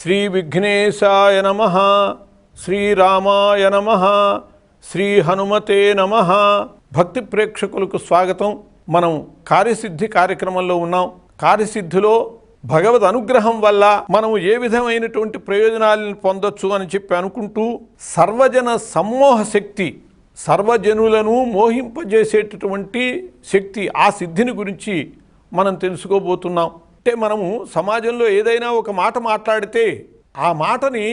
శ్రీ విఘ్నేశాయ నమః, శ్రీరామాయ నమః, శ్రీ హనుమతే నమః. భక్తి ప్రేక్షకులకు స్వాగతం. మనం కార్యసిద్ధి కార్యక్రమంలో ఉన్నాం. కార్యసిద్ధిలో భగవద్ అనుగ్రహం వల్ల మనం ఏ విధమైనటువంటి ప్రయోజనాలను పొందొచ్చు అని చెప్పి అనుకుంటూ సర్వజన సమ్మోహ శక్తి, సర్వజనులను మోహింపజేసేటటువంటి శక్తి, ఆ సిద్ధిని గురించి మనం తెలుసుకోబోతున్నాం. అంటే మనము సమాజంలో ఏదైనా ఒక మాట మాట్లాడితే ఆ మాటని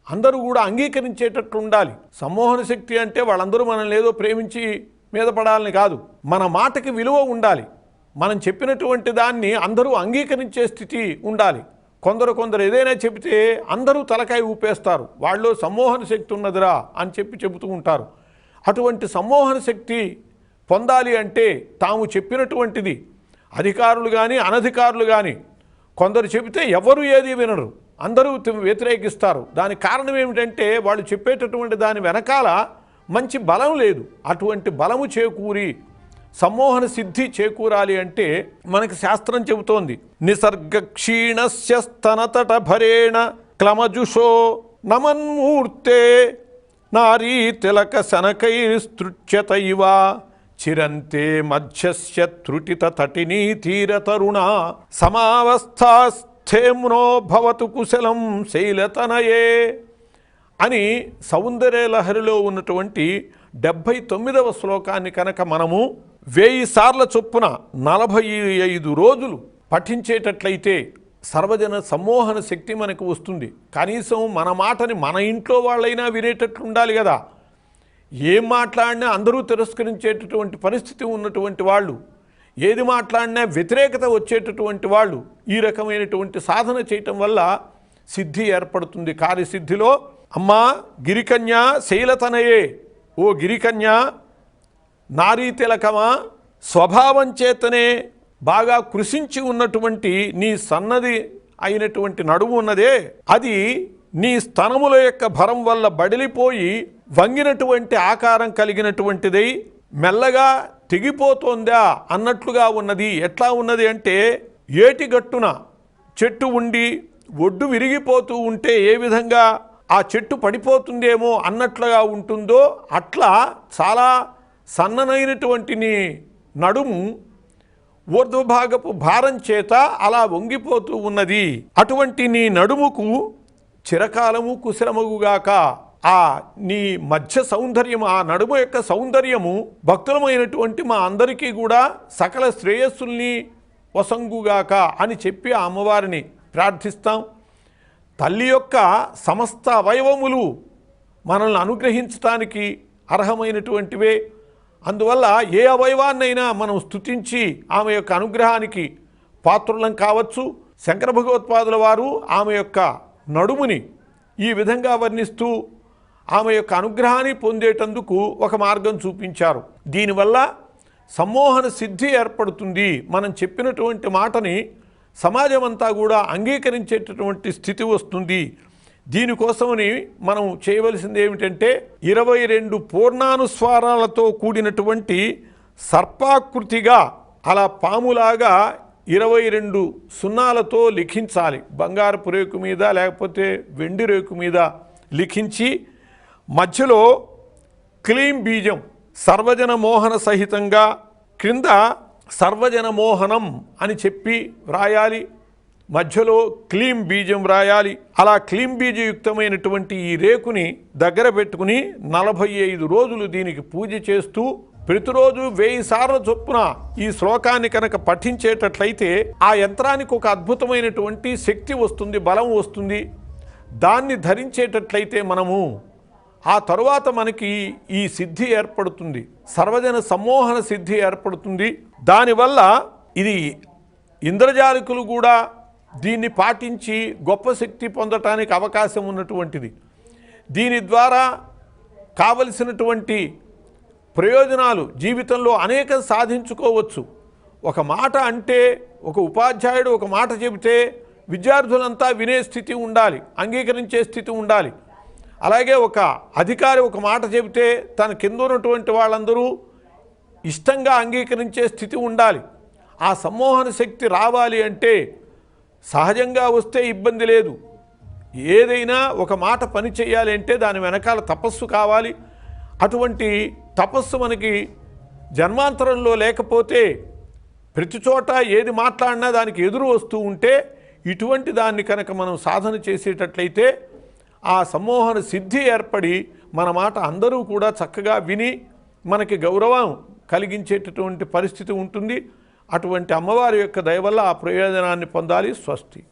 అందరూ కూడా అంగీకరించేటట్లు ఉండాలి. సమ్మోహన శక్తి అంటే వాళ్ళందరూ మనల్ని ఏదో ప్రేమించి మీద పడాలని కాదు, మన మాటకి విలువ ఉండాలి. మనం చెప్పినటువంటి దాన్ని అందరూ అంగీకరించే స్థితి ఉండాలి. కొందరు ఏదైనా చెబితే అందరూ తలకాయ ఊపేస్తారు, వాళ్ళలో సమ్మోహన శక్తి ఉన్నదిరా అని చెబుతూ ఉంటారు. అటువంటి సమ్మోహన శక్తి పొందాలి అంటే తాము చెప్పినటువంటిది అధికారులు కానీ అనధికారులు కానీ కొందరు చెబితే ఎవరు ఏది వినరు, అందరూ వ్యతిరేకిస్తారు. దానికి కారణం ఏమిటంటే వాళ్ళు చెప్పేటటువంటి దాని వెనకాల మంచి బలం లేదు. అటువంటి బలము చేకూరి సమ్మోహన సిద్ధి చేకూరాలి అంటే మనకి శాస్త్రం చెబుతోంది. నిసర్గ క్షీణస్య స్తనతట భరేణ క్లమజుషో నమన్మూర్తే నారీ తిలక శనకైస్తృచ్యత ఇవ చిరంతే మధ్యస్య త్రుటిత తటినీ తీర తరుణ సమావస్థాస్థేమ్నో భవతు కుశలం శైలతనయే అని సౌందర్య లహరిలో ఉన్నటువంటి 79వ శ్లోకాన్ని కనుక మనము 1000 సార్ల చొప్పున 45 రోజులు పఠించేటట్లయితే సర్వజన సమ్మోహన శక్తి మనకు వస్తుంది. కనీసం మన మాటని మన ఇంట్లో వాళ్ళైనా వినేటట్లు ఉండాలి కదా. ఏం మాట్లాడినా అందరూ తిరస్కరించేటటువంటి పరిస్థితి ఉన్నటువంటి వాళ్ళు, ఏది మాట్లాడినా వ్యతిరేకత వచ్చేటటువంటి వాళ్ళు ఈ రకమైనటువంటి సాధన చేయటం వల్ల సిద్ధి ఏర్పడుతుంది. కార్యసిద్ధిలో అమ్మా గిరికన్య శైలతనయే, ఓ గిరికన్య నారీ తిలకమా, స్వభావం చేతనే బాగా కృషించి ఉన్నటువంటి నీ సన్నది అయినటువంటి నడుము ఉన్నదే, అది నీ స్తనముల యొక్క భరం వల్ల బడిలిపోయి వంగినటువంటి ఆకారం కలిగినటువంటిదై మెల్లగా తెగిపోతోందా అన్నట్లుగా ఉన్నది. ఎట్లా ఉన్నది అంటే ఏటిగట్టున చెట్టు ఉండి ఒడ్డు విరిగిపోతూ ఉంటే ఏ విధంగా ఆ చెట్టు పడిపోతుందేమో అన్నట్లుగా ఉంటుందో అట్లా చాలా సన్ననైనటువంటి నీ నడుము ఊర్ధ్వభాగపు భారం చేత అలా వంగిపోతూ ఉన్నది. అటువంటి నీ నడుముకు చిరకాలము కుశలమగుగాక. ఆ నీ మధ్య సౌందర్యము, ఆ నడుము యొక్క సౌందర్యము భక్తులమైనటువంటి మా అందరికీ కూడా సకల శ్రేయస్సుల్ని వసంగుగాక అని చెప్పి ఆ అమ్మవారిని ప్రార్థిస్తాం. తల్లి యొక్క సమస్త అవయవములు మనల్ని అనుగ్రహించటానికి అర్హమైనటువంటివే. అందువల్ల ఏ అవయవాన్నైనా మనం స్తుతించి ఆమె యొక్క అనుగ్రహానికి పాత్రులం కావచ్చు. శంకర భగవత్పాదుల వారు ఆమె యొక్క నడుముని ఈ విధంగా వర్ణిస్తూ ఆమె యొక్క అనుగ్రహాన్ని పొందేటందుకు ఒక మార్గం చూపించారు. దీనివల్ల సమ్మోహన సిద్ధి ఏర్పడుతుంది. మనం చెప్పినటువంటి మాటని సమాజం అంతా కూడా అంగీకరించేటటువంటి స్థితి వస్తుంది. దీనికోసమని మనం చేయవలసింది ఏమిటంటే 22 పూర్ణానుస్వారాలతో కూడినటువంటి సర్పాకృతిగా అలా పాములాగా 22 సున్నాలతో లిఖించాలి. బంగారపు రేకు మీద లేకపోతే వెండి రేకు మీద లిఖించి మధ్యలో క్లీం బీజం సర్వజన మోహన సహితంగా క్రింద సర్వజన మోహనం అని చెప్పి వ్రాయాలి. మధ్యలో క్లీం బీజం వ్రాయాలి. అలా క్లీం బీజయుక్తమైనటువంటి ఈ రేకుని దగ్గర పెట్టుకుని 45 రోజులు దీనికి పూజ చేస్తూ ప్రతిరోజు 1000 సార్ల చొప్పున ఈ శ్లోకాన్ని కనుక పఠించేటట్లయితే ఆ యంత్రానికి ఒక అద్భుతమైనటువంటి శక్తి వస్తుంది, బలం వస్తుంది. దాన్ని ధరించేటట్లయితే మనము ఆ తరువాత మనకి ఈ సిద్ధి ఏర్పడుతుంది, సర్వజన సమ్మోహన సిద్ధి ఏర్పడుతుంది. దానివల్ల ఇది ఇంద్రజాలికులు కూడా దీన్ని పాటించి గొప్ప శక్తి పొందటానికి అవకాశం ఉన్నటువంటిది. దీని ద్వారా కావలసినటువంటి ప్రయోజనాలు జీవితంలో అనేకం సాధించుకోవచ్చు. ఒక మాట అంటే ఒక ఉపాధ్యాయుడు ఒక మాట చెబితే విద్యార్థులంతా వినే స్థితి ఉండాలి, అంగీకరించే స్థితి ఉండాలి. అలాగే ఒక అధికారి ఒక మాట చెబితే తన కింద ఉన్నటువంటి వాళ్ళందరూ ఇష్టంగా అంగీకరించే స్థితి ఉండాలి. ఆ సమ్మోహన శక్తి రావాలి అంటే సహజంగా వస్తే ఇబ్బంది లేదు, ఏదైనా ఒక మాట పని చేయాలి అంటే దాని వెనకాల తపస్సు కావాలి. అటువంటి తపస్సు మనకి జన్మాంతరంలో లేకపోతే ప్రతి చోట ఏది మాట్లాడినా దానికి ఎదురు వస్తూ ఉంటే ఇటువంటి దాన్ని కనుక మనం సాధన చేసేటట్లయితే ఆ సమ్మోహన సిద్ధి ఏర్పడి మన మాట అందరూ కూడా చక్కగా విని మనకి గౌరవం కలిగించేటటువంటి పరిస్థితి ఉంటుంది. అటువంటి అమ్మవారి యొక్క దయ వల్ల ఆ ప్రయోజనాన్ని పొందాలి. స్వస్తి.